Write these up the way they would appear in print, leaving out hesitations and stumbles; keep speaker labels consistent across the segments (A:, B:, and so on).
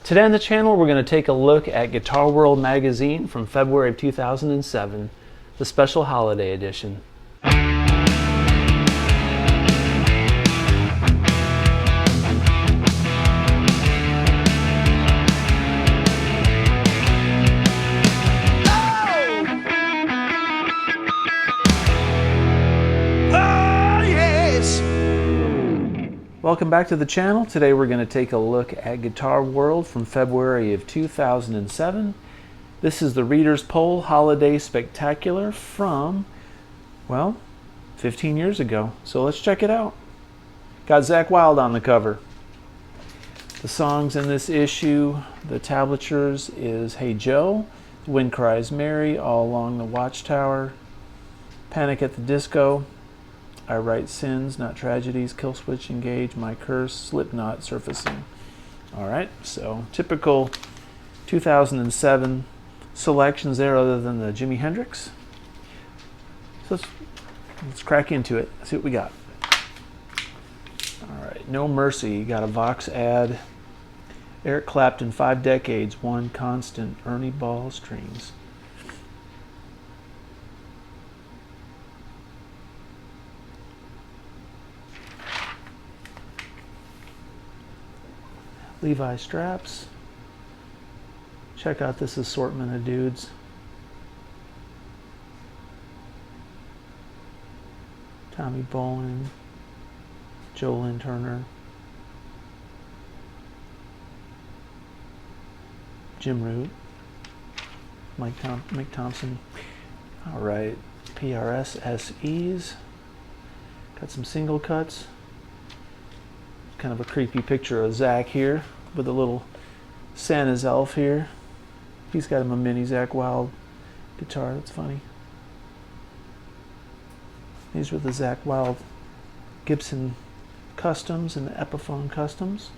A: Today on the channel, we're going to take a look at Guitar World magazine from February of 2007, the special holiday edition. Welcome back to the channel. Today we're going to take a look at Guitar World from February of 2007. This is the Reader's Poll Holiday Spectacular from, well, 15 years ago. So let's check it out. Got Zack on the cover. The songs in this issue, the tablatures is Hey Joe, The Wind Cries Mary, All Along the Watchtower, Panic at the Disco, I Write Sins, Not Tragedies, Killswitch Engage, My Curse, Slipknot, Surfacing. Alright, so typical 2007 selections there other than the Jimi Hendrix. So let's crack into it, see what we got. Alright, No Mercy, got a Vox ad. Eric Clapton, 5 Decades, One Constant, Ernie Ball Strings. Levi Straps. Check out this assortment of dudes. Tommy Bolin, Joe Lynn Turner, Jim Root, Mike Thompson. All right, PRS SEs. Got some single cuts. Kind of a creepy picture of Zack here with a little Santa's elf here. He's got him a mini Zack Wild guitar. That's funny. These were the Zack Wild Gibson Customs and the Epiphone Customs.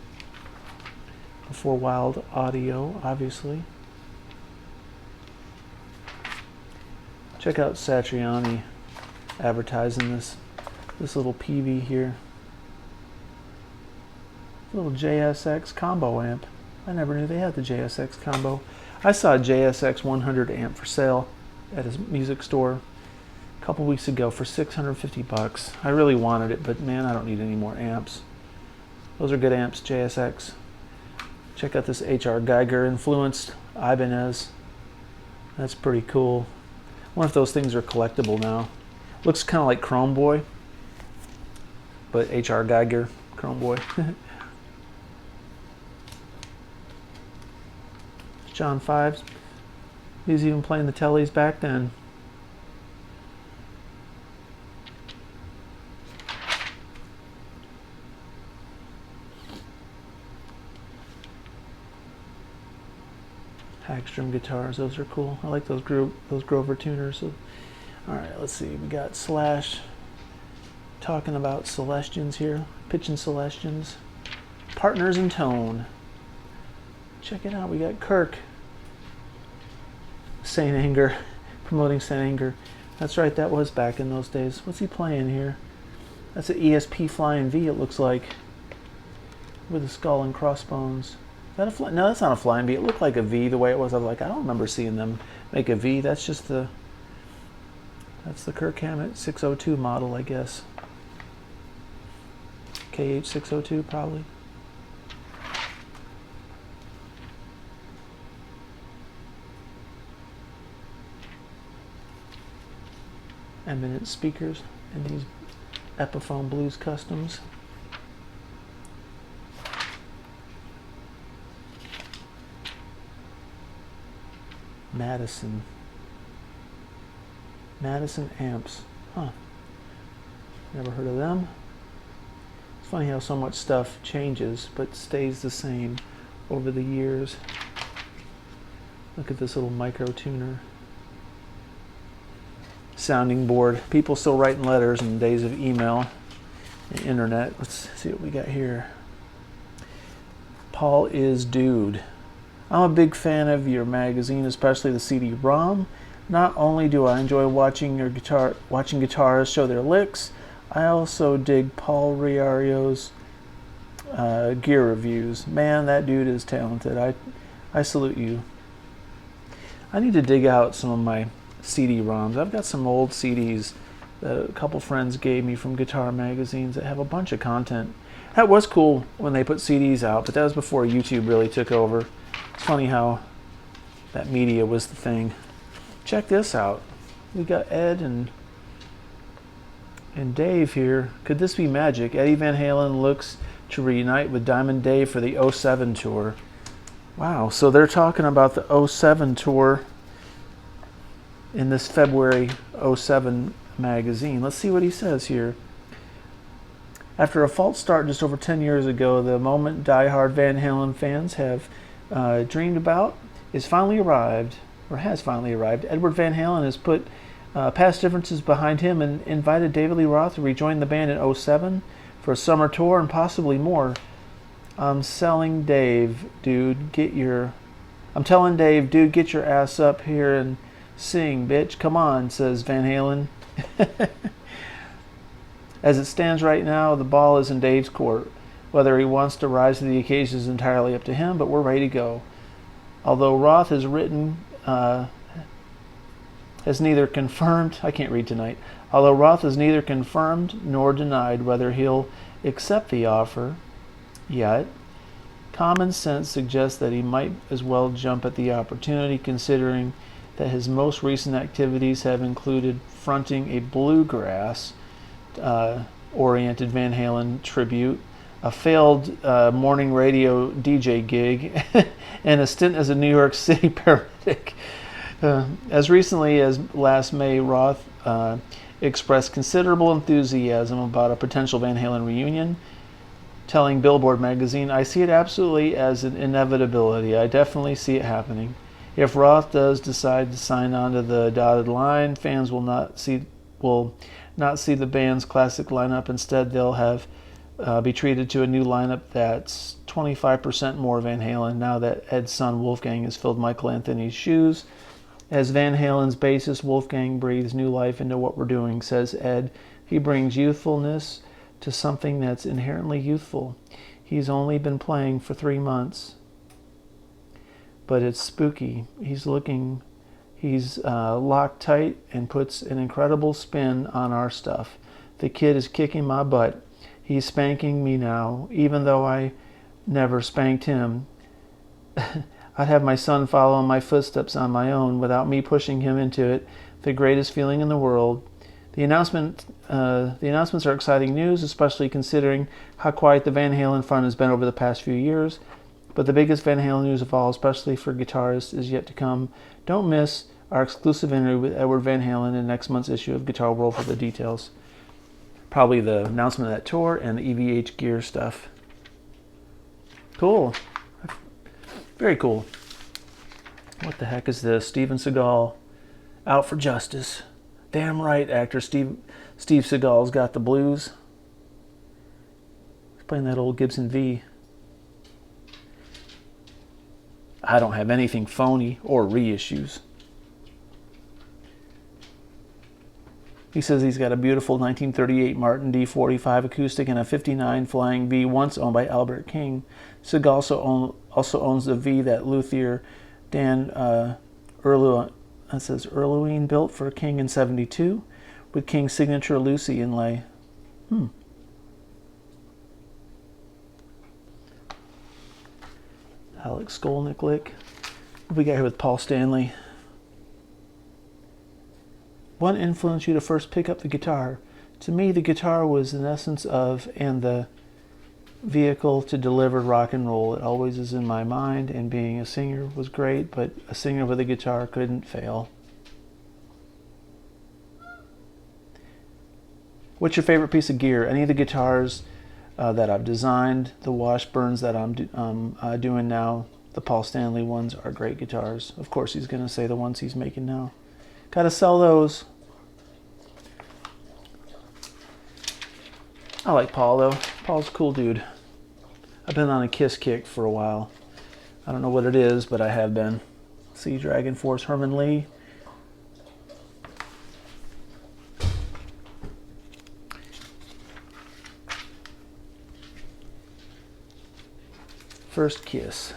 A: Before Wild Audio, obviously. Check out Satriani advertising this little PV here. Little JSX combo amp. I never knew they had the JSX combo. I saw a JSX 100 amp for sale at a music store a couple weeks ago for 650 bucks. I really wanted it, but man, I don't need any more amps. Those are good amps, JSX. Check out this H.R. Geiger influenced Ibanez. That's pretty cool. I wonder if those things are collectible now. Looks kind of like Chrome Boy, but H.R. Geiger Chrome Boy. John 5s. He was even playing the tellies back then. Hagstrom guitars, those are cool. I like those Grover tuners. So, all right, let's see. We got Slash talking about Celestions here, pitching Celestions, Partners in Tone. Check it out. We got Kirk. Saint Anger, promoting Saint Anger. That's right, that was back in those days. What's he playing here? That's an ESP Flying V, it looks like, with a skull and crossbones. Is that a fly? No, that's not a Flying V. It looked like a V the way it was. I was like, I don't remember seeing them make a V. That's just that's the Kirk Hammett 602 model, I guess. KH 602 probably. Eminent speakers and these Epiphone Blues Customs. Madison amps. Huh. Never heard of them. It's funny how so much stuff changes but stays the same over the years. Look at this little micro tuner. Sounding board. People still writing letters in the days of email and internet. Let's see what we got here. Paul is Dude. I'm a big fan of your magazine, especially the CD-ROM. Not only do I enjoy watching guitarists show their licks, I also dig Paul Riario's gear reviews. Man, that dude is talented. I salute you. I need to dig out some of my CD-ROMs. I've got some old CDs that a couple friends gave me from guitar magazines that have a bunch of content. That was cool when they put CDs out, but that was before YouTube really took over. It's funny how that media was the thing. Check this out. We got Ed and Dave here. Could this be magic? Eddie Van Halen looks to reunite with Diamond Dave for the '07 tour. Wow, so they're talking about the '07 tour in this February '07 magazine. Let's see what he says here. After a false start just over 10 years ago, the moment die-hard Van Halen fans have dreamed about is finally arrived, or has finally arrived. Edward Van Halen has put past differences behind him and invited David Lee Roth to rejoin the band in '07 for a summer tour and possibly more. I'm telling Dave, dude, get your ass up here and sing, bitch. Come on, says Van Halen. As it stands right now, the ball is in Dave's court. Whether he wants to rise to the occasion is entirely up to him, but we're ready to go. Although Roth has neither confirmed nor denied whether he'll accept the offer yet, common sense suggests that he might as well jump at the opportunity, considering that his most recent activities have included fronting a bluegrass oriented Van Halen tribute, a failed morning radio DJ gig, and a stint as a New York City paramedic. As recently as last May, Roth expressed considerable enthusiasm about a potential Van Halen reunion, telling Billboard magazine, "I see it absolutely as an inevitability. I definitely see it happening. If Roth does decide to sign on to the dotted line, fans will not see the band's classic lineup. Instead, they'll be treated to a new lineup that's 25% more Van Halen now that Ed's son Wolfgang has filled Michael Anthony's shoes. As Van Halen's bassist, Wolfgang breathes new life into what we're doing," says Ed. "He brings youthfulness to something that's inherently youthful. He's only been playing for 3 months, but it's spooky. He's locked tight and puts an incredible spin on our stuff. The kid is kicking my butt. He's spanking me now, even though I never spanked him. I'd have my son follow in my footsteps on my own without me pushing him into it. The greatest feeling in the world. The announcements are exciting news, especially considering how quiet the Van Halen front has been over the past few years. But the biggest Van Halen news of all, especially for guitarists, is yet to come. Don't miss our exclusive interview with Edward Van Halen in next month's issue of Guitar World for the details." Probably the announcement of that tour and the EVH gear stuff. Cool. Very cool. What the heck is this? Steven Seagal out for justice. Damn right, actor Steve Seagal's got the blues. He's playing that old Gibson V. I don't have anything phony or reissues. He says he's got a beautiful 1938 Martin D45 acoustic and a 59 Flying V once owned by Albert King. Seagal also owns the V that luthier Dan Erlewine built for King in '72 with King's signature Lucy inlay. Alex Skolnick. What we got here with Paul Stanley? What influenced you to first pick up the guitar? To me, the guitar was an essence of and the vehicle to deliver rock and roll. It always is in my mind, and being a singer was great, but a singer with a guitar couldn't fail. What's your favorite piece of gear? Any of the guitars that I've designed, the Washburns that I'm doing now, the Paul Stanley ones are great guitars. Of course, he's going to say the ones he's making now. Gotta sell those. I like Paul though. Paul's a cool dude. I've been on a Kiss kick for a while. I don't know what it is, but I have been. See Dragon Force, Herman Lee. first kiss.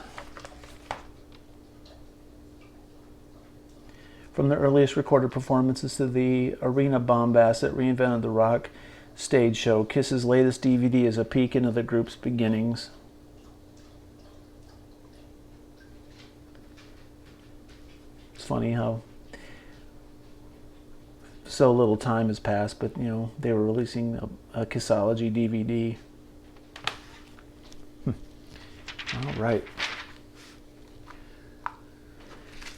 A: From the earliest recorded performances to the arena bombast that reinvented the rock stage show, Kiss's latest DVD is a peek into the group's beginnings. It's funny how so little time has passed, but you know, they were releasing a Kissology DVD. All right.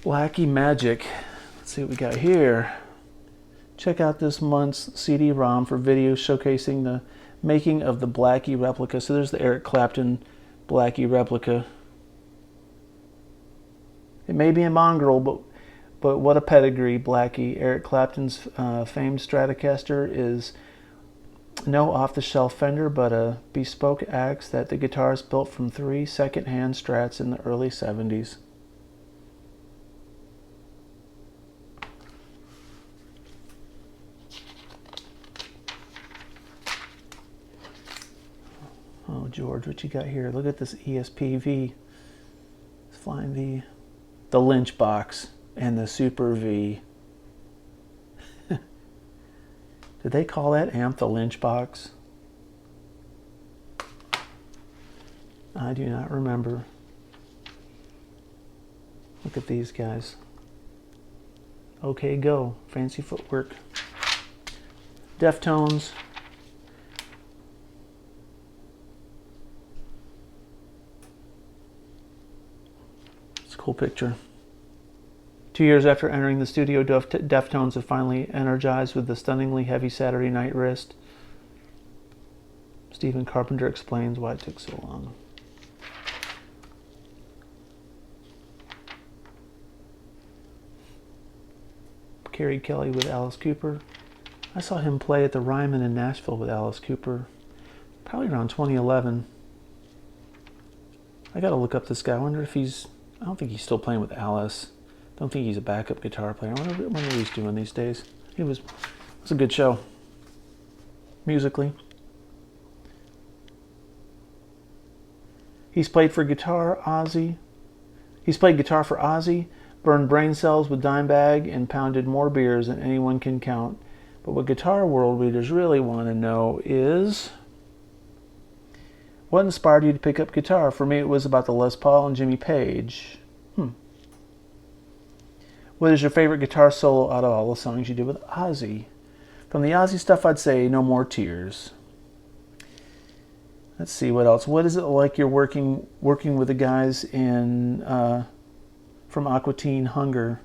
A: Wacky Magic. Let's see what we got here. Check out this month's CD-ROM for videos showcasing the making of the Blackie replica. So there's the Eric Clapton Blackie replica. It may be a mongrel, but what a pedigree, Blackie. Eric Clapton's famed Stratocaster is no off-the-shelf Fender, but a bespoke axe that the guitarist built from 3 second-hand Strats in the early 70s. Oh, George, what you got here? Look at this ESP-V. It's flying V. The Lynch box and the Super V. Did they call that amp the Lynch box? I do not remember. Look at these guys. OK Go. Fancy footwork. Deftones. It's a cool picture. 2 years after entering the studio, Deftones have finally energized with the stunningly heavy Saturday Night wrist. Stephen Carpenter explains why it took so long. Kerry Kelly with Alice Cooper. I saw him play at the Ryman in Nashville with Alice Cooper, probably around 2011. I gotta look up this guy. I wonder if he's, I don't think he's still playing with Alice. Don't think he's a backup guitar player. I wonder what he's doing these days. It was a good show, musically. He's played for guitar, Ozzy. He's played guitar for Ozzy, burned brain cells with Dimebag, and pounded more beers than anyone can count. But what Guitar World readers really want to know is, what inspired you to pick up guitar? For me, it was about the Les Paul and Jimmy Page. What is your favorite guitar solo out of all the songs you did with Ozzy? From the Ozzy stuff, I'd say No More Tears. Let's see what else. What is it like you're working with the guys in from Aqua Teen Hunger,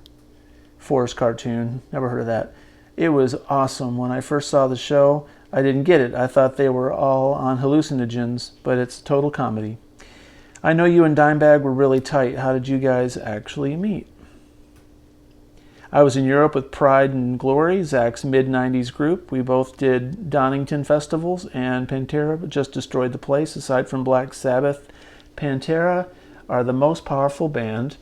A: Forest cartoon? Never heard of that. It was awesome. When I first saw the show, I didn't get it. I thought they were all on hallucinogens, but it's total comedy. I know you and Dimebag were really tight. How did you guys actually meet? I was in Europe with Pride and Glory, Zack's mid-90s group. We both did Donington festivals, and Pantera just destroyed the place. Aside from Black Sabbath, Pantera are the most powerful band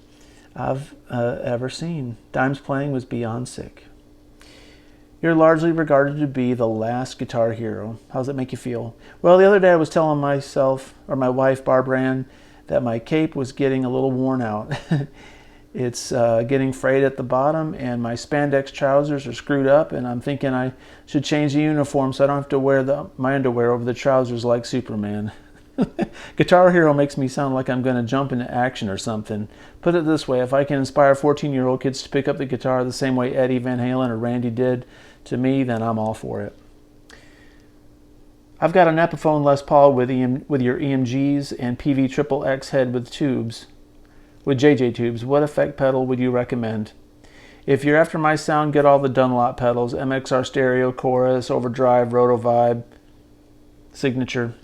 A: I've ever seen. Dime's playing was beyond sick. You're largely regarded to be the last guitar hero. How does that make you feel? Well, the other day I was telling myself, or my wife, Barbara Ann, that my cape was getting a little worn out. It's getting frayed at the bottom, and my spandex trousers are screwed up, and I'm thinking I should change the uniform so I don't have to wear my underwear over the trousers like Superman. Guitar Hero makes me sound like I'm going to jump into action or something. Put it this way, if I can inspire 14-year-old kids to pick up the guitar the same way Eddie Van Halen or Randy did to me, then I'm all for it. I've got an Epiphone Les Paul with your EMGs and PV Triple X head with tubes. With JJ tubes, what effect pedal would you recommend? If you're after my sound, get all the Dunlop pedals: MXR Stereo, Chorus, Overdrive, Roto Vibe, Signature.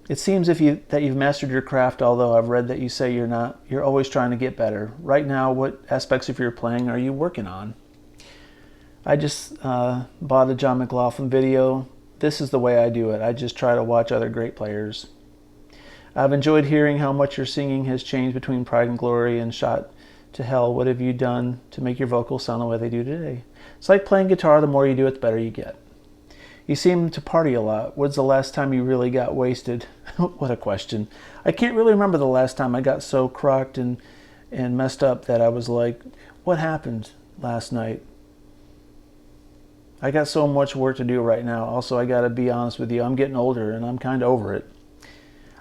A: It seems that you've mastered your craft, although I've read that you say you're not. You're always trying to get better. Right now, what aspects of your playing are you working on? I just bought a John McLaughlin video. This is the way I do it. I just try to watch other great players. I've enjoyed hearing how much your singing has changed between Pride and Glory and Shot to Hell. What have you done to make your vocals sound the way they do today? It's like playing guitar. The more you do it, the better you get. You seem to party a lot. When's the last time you really got wasted? What a question. I can't really remember the last time I got so crocked and messed up that I was like, what happened last night? I got so much work to do right now. Also, I got to be honest with you. I'm getting older and I'm kind of over it.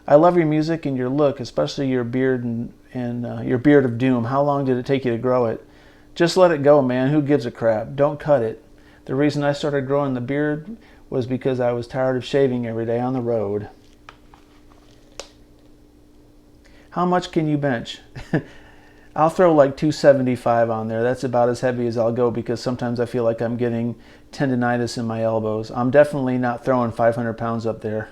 A: I love your music and your look, especially your beard and your beard of doom. How long did it take you to grow it? Just let it go, man. Who gives a crap? Don't cut it. The reason I started growing the beard was because I was tired of shaving every day on the road. How much can you bench? I'll throw like 275 on there. That's about as heavy as I'll go because sometimes I feel like I'm getting tendonitis in my elbows. I'm definitely not throwing 500 pounds up there.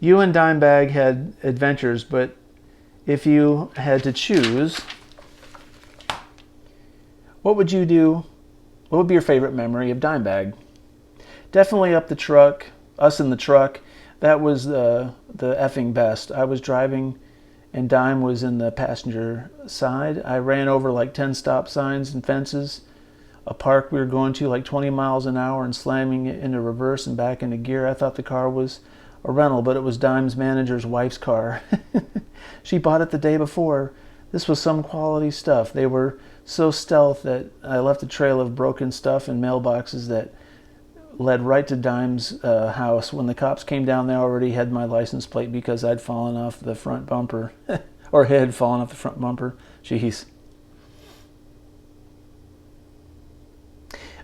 A: You and Dimebag had adventures, but if you had to choose, what would you do? What would be your favorite memory of Dimebag? Definitely up the truck, us in the truck. That was the effing best. I was driving and Dime was in the passenger side. I ran over like 10 stop signs and fences. A park we were going to like 20 miles an hour and slamming it into reverse and back into gear. I thought the car was a rental, but it was Dime's manager's wife's car. She bought it the day before. This was some quality stuff. They were so stealth that I left a trail of broken stuff and mailboxes that led right to Dime's house. When the cops came down, they already had my license plate because I'd fallen off the front bumper. Or had fallen off the front bumper. Jeez.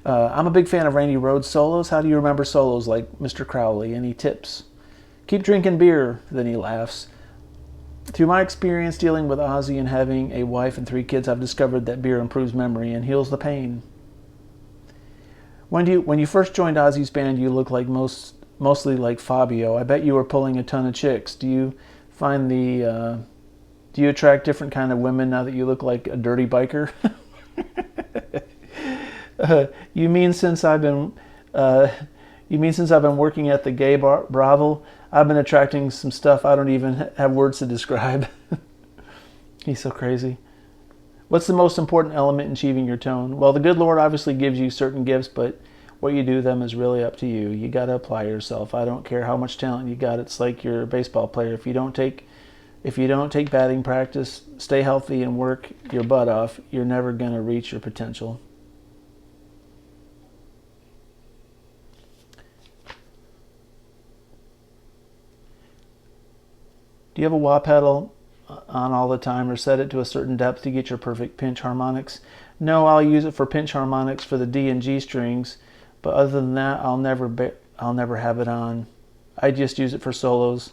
A: I'm a big fan of Randy Rhoads solos. How do you remember solos like Mr. Crowley? Any tips? Keep drinking beer, then he laughs. Through my experience dealing with Ozzy and having a wife and 3 kids, I've discovered that beer improves memory and heals the pain. When you first joined Ozzy's band, you looked like mostly like Fabio. I bet you were pulling a ton of chicks. Do you attract different kind of women now that you look like a dirty biker? You mean since I've been working at the gay brothel, I've been attracting some stuff I don't even have words to describe. He's so crazy. What's the most important element in achieving your tone? Well, the good Lord obviously gives you certain gifts, but what you do with them is really up to you. You got to apply yourself. I don't care how much talent you got. It's like you're a baseball player. If you don't take batting practice, stay healthy, and work your butt off, you're never going to reach your potential. Do you have a wah pedal on all the time or set it to a certain depth to get your perfect pinch harmonics? No, I'll use it for pinch harmonics for the D and G strings, but other than that, I'll never have it on. I just use it for solos.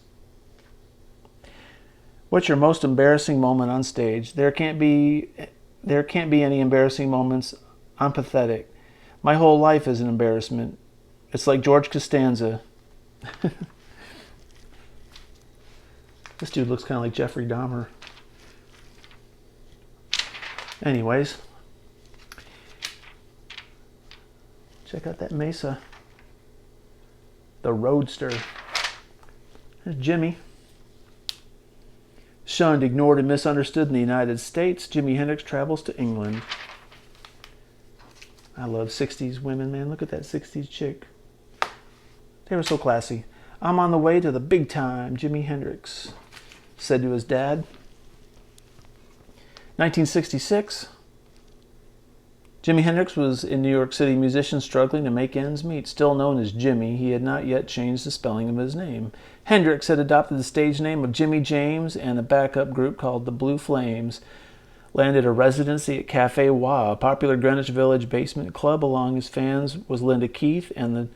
A: What's your most embarrassing moment on stage? There can't be any embarrassing moments. I'm pathetic. My whole life is an embarrassment. It's like George Costanza. This dude looks kind of like Jeffrey Dahmer. Anyways, check out that Mesa. The Roadster. There's Jimmy. Shunned, ignored, and misunderstood in the United States, Jimi Hendrix travels to England. I love 60s women, man. Look at that 60s chick. They were so classy. I'm on the way to the big time, Jimi Hendrix said to his dad. 1966. Jimi Hendrix was a New York City musician struggling to make ends meet. Still known as Jimmy, he had not yet changed the spelling of his name. Hendrix had adopted the stage name of Jimmy James, and a backup group called the Blue Flames landed a residency at Cafe Wah, a popular Greenwich Village basement club. Along his fans was Linda Keith and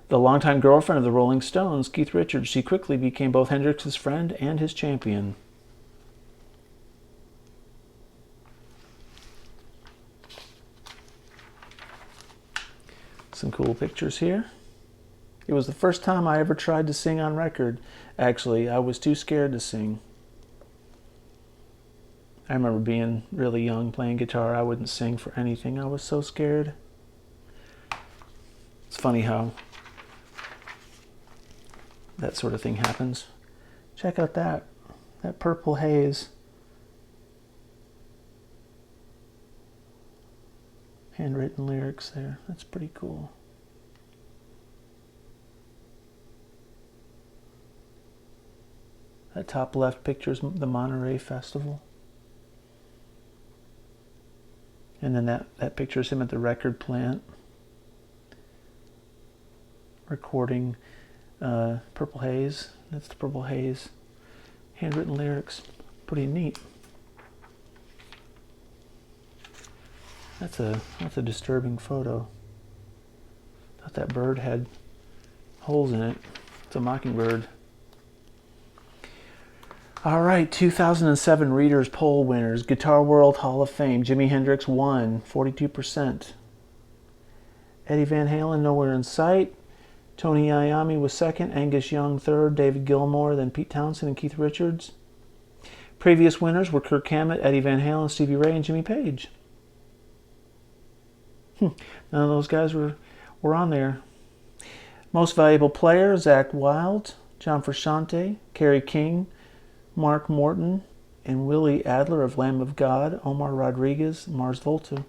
A: the longtime girlfriend of the Rolling Stones, Keith Richards. She quickly became both Hendrix's friend and his champion. Some cool pictures here. It was the first time I ever tried to sing on record. Actually, I was too scared to sing. I remember being really young, playing guitar. I wouldn't sing for anything. I was so scared. It's funny how that sort of thing happens. Check out that purple haze. Handwritten lyrics there. That's pretty cool. That top left picture is the Monterey Festival. And then that picture is him at the record plant recording Purple Haze. That's the Purple Haze. Handwritten lyrics. Pretty neat. That's a disturbing photo. Thought that bird had holes in it. It's a mockingbird. All right, 2007 Readers Poll winners. Guitar World Hall of Fame. Jimi Hendrix won, 42%. Eddie Van Halen nowhere in sight. Tony Iommi was second. Angus Young third. David Gilmour, then Pete Townsend and Keith Richards. Previous winners were Kirk Hammett, Eddie Van Halen, Stevie Ray, and Jimmy Page. None of those guys were on there. Most valuable player, Zack Wilde, John Frusciante, Kerry King, Mark Morton, and Willie Adler of Lamb of God, Omar Rodriguez, Mars Volta.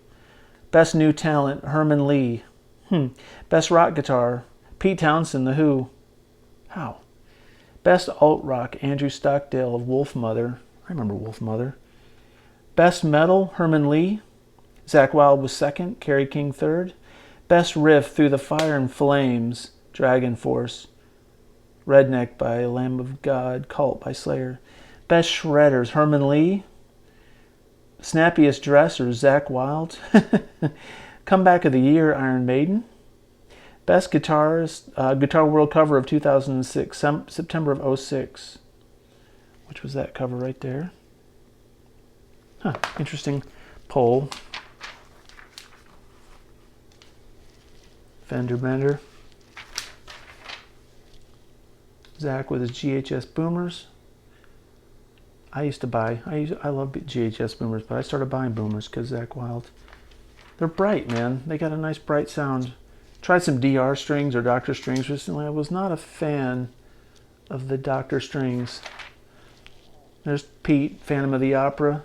A: Best new talent, Herman Lee. Best rock guitar, Pete Townsend, The Who. How? Best alt rock, Andrew Stockdale of Wolfmother. I remember Wolfmother. Best metal, Herman Lee. Zack Wilde was second, Kerry King third. Best riff, Through the Fire and Flames, Dragon Force. Redneck by Lamb of God, Cult by Slayer. Best shredders, Herman Lee. Snappiest dressers, Zack Wilde. Comeback of the Year, Iron Maiden. Best guitarist, Guitar World cover of 2006, September of 06. Which was that cover right there. Interesting poll. Fender Bender. Zack with his GHS boomers. I love GHS boomers, but I started buying boomers because Zack Wilde. They're bright, man. They got a nice bright sound. Tried some DR strings or Dr. strings recently. I was not a fan of the Dr. strings. There's Pete, Phantom of the Opera.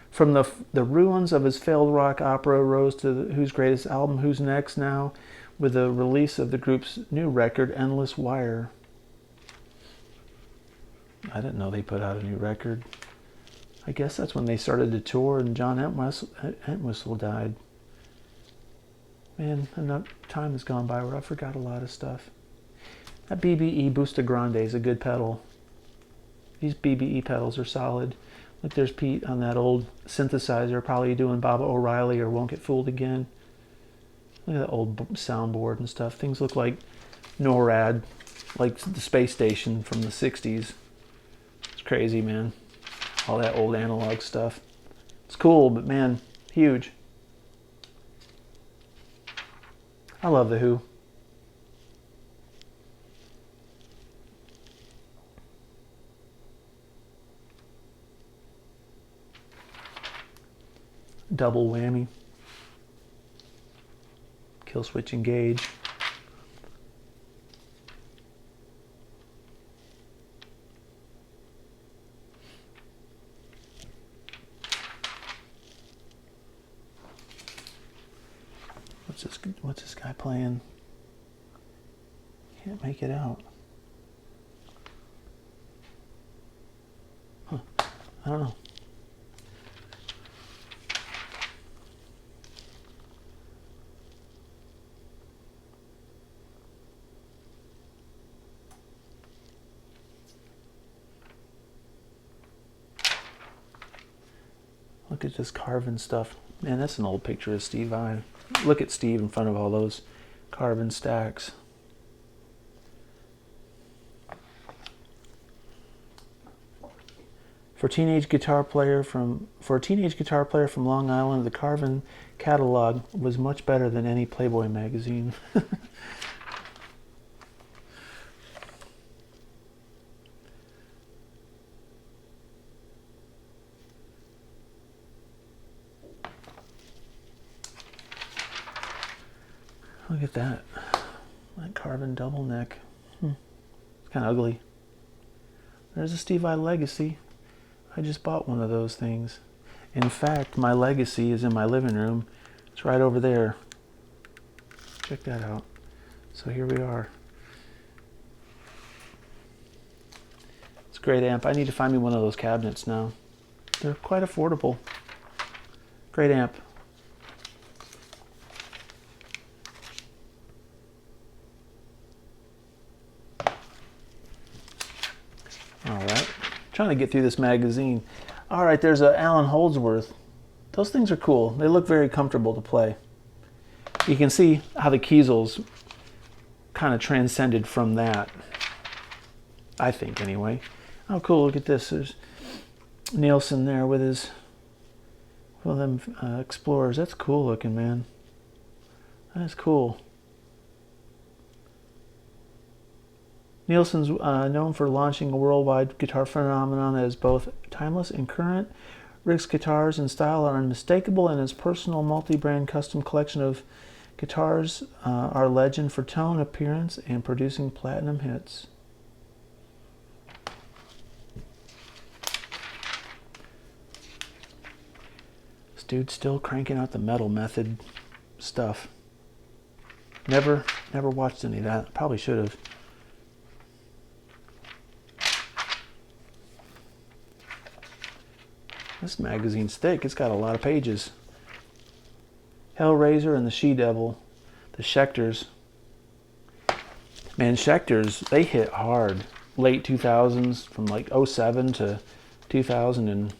A: From the ruins of his failed rock opera rose to Who's greatest album, Who's Next Now, with the release of the group's new record, Endless Wire. I didn't know they put out a new record. I guess that's when they started to tour and John Entwistle died. Man, enough time has gone by where I forgot a lot of stuff. That BBE Busta Grande is a good pedal. These BBE pedals are solid. Look, there's Pete on that old synthesizer, probably doing Baba O'Reilly or Won't Get Fooled Again. Look at that old soundboard and stuff. Things look like NORAD, like the space station from the 60s. It's crazy, man. All that old analog stuff. It's cool, but man, huge. I love The Who. Double whammy. Kill switch engage. What's this guy playing? Can't make it out. I don't know. Look at this carving stuff. Man, that's an old picture of Steve Vai. Look at Steve in front of all those carving stacks. For a teenage guitar player from Long Island, the Carvin catalog was much better than any Playboy magazine. Look at that. That Carvin double neck. It's kind of ugly. There's a Steve Vai Legacy. I just bought one of those things. In fact, my Legacy is in my living room It's right over there. Check that out. So here we are. It's a great amp. I need to find me one of those cabinets now. They're quite affordable. Great amp. All right, trying to get through this magazine. All right, there's a Allen Holdsworth. Those things are cool. They look very comfortable to play. You can see how the Kiesels kind of transcended from that, I think anyway. Oh cool, look at this. There's Nielsen there with his, one of them Explorers. That's cool looking, man. That's cool. Nielsen's known for launching a worldwide guitar phenomenon that is both timeless and current. Rick's guitars and style are unmistakable, and his personal multi-brand custom collection of guitars are legend for tone, appearance, and producing platinum hits. This dude's still cranking out the Metal Method stuff. Never watched any of that. Probably should have. This magazine's thick. It's got a lot of pages. Hellraiser and the She-Devil. The Schecters. Man, Schecters, they hit hard. Late 2000s, from like 07 to 2000 and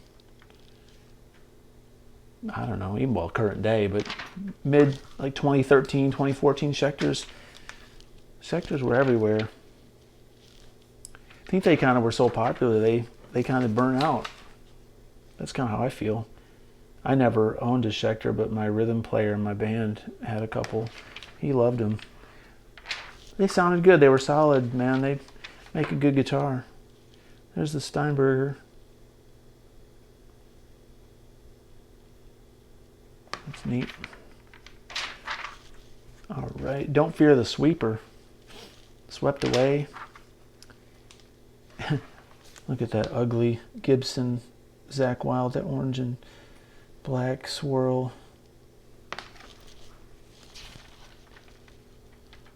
A: I don't know, even well current day, but mid like 2013, 2014 Schecters were everywhere. I think they kind of were so popular they kind of burnt out. That's kind of how I feel. I never owned a Schecter, but my rhythm player in my band had a couple. He loved them. They sounded good. They were solid, man. They make a good guitar. There's the Steinberger. That's neat. All right. Don't Fear the Sweeper. Swept Away. Look at that ugly Gibson Zack Wild, that orange and black swirl.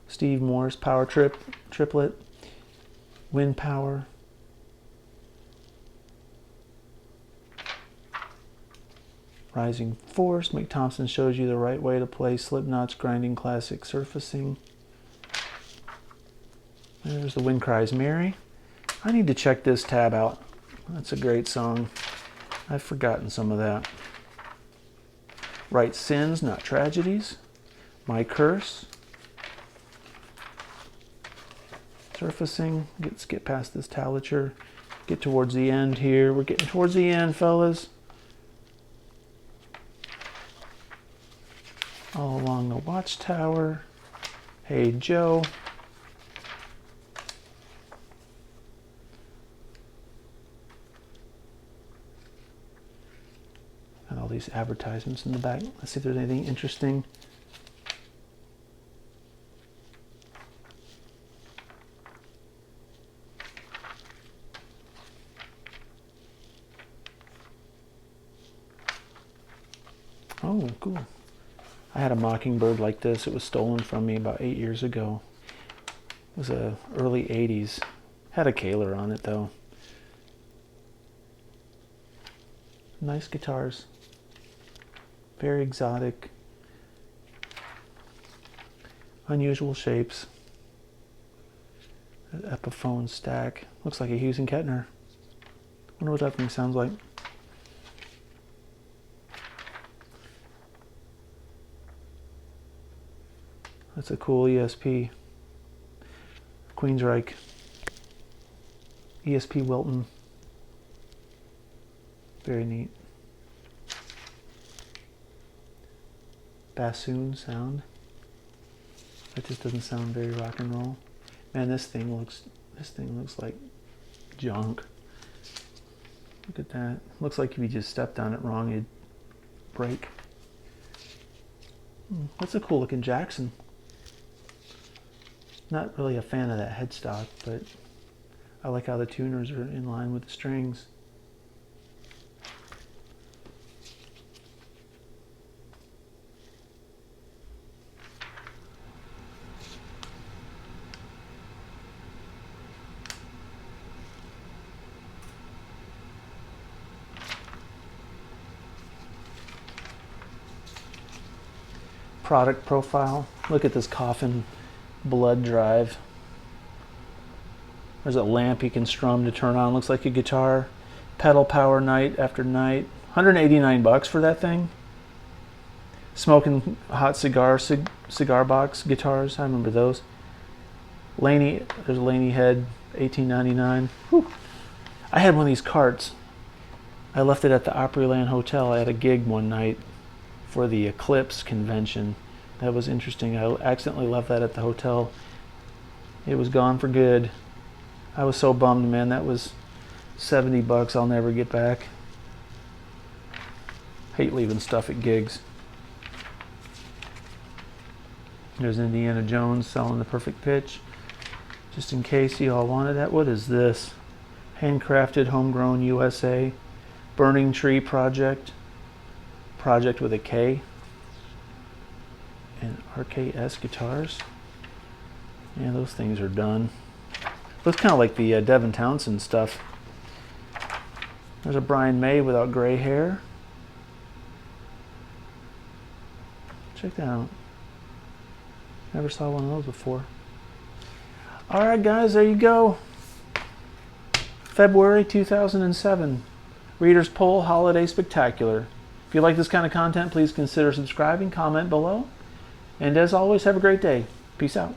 A: Steve Morse Power Triplet. Wind Power. Rising Force. Mick Thompson shows you the right way to play Slipknot's grinding classic Surfacing. There's The Wind Cries Mary. I need to check this tab out. That's a great song. I've forgotten some of that. Write Sins, Not Tragedies. My Curse. Surfacing. Let's get past this tablature. Get towards the end here. We're getting towards the end, fellas. All Along the Watchtower. Hey Joe. And all these advertisements in the back. Let's see if there's anything interesting. Oh, cool. I had a Mockingbird like this. It was stolen from me about 8 years ago. It was a early 80s. Had a Kaler on it though. Nice guitars. Very exotic. Unusual shapes. An Epiphone stack. Looks like a Hughes and Kettner. Wonder what that thing sounds like. That's a cool ESP. Queensryche. ESP Wilton. Very neat. Bassoon sound. That just doesn't sound very rock and roll. Man, this thing looks like junk. Look at that. Looks like if you just stepped on it wrong, it'd break. That's a cool looking Jackson. Not really a fan of that headstock, but I like how the tuners are in line with the strings. product profile. Look at this coffin blood drive. There's a lamp you can strum to turn on. Looks like a guitar. Pedal power night after night. 189 bucks for that thing. Smoking hot cigar box guitars. I remember those. There's a Laney head, $18.99. Whew. I had one of these carts. I left it at the Opryland Hotel. I had a gig one night for the Eclipse convention. That was interesting. I accidentally left that at the hotel. It was gone for good. I was so bummed, man. That was 70 bucks I'll never get back. Hate leaving stuff at gigs. There's Indiana Jones selling the perfect pitch. Just in case you all wanted that. What is this? Handcrafted, homegrown USA. Burning Tree Project. Project with a K. And RKS guitars. Yeah, those things are done. Looks kind of like the Devin Townsend stuff. There's a Brian May without gray hair. Check that out. Never saw one of those before. Alright guys, there you go. February 2007. Reader's Poll Holiday Spectacular. If you like this kind of content, please consider subscribing, comment below. And as always, have a great day. Peace out.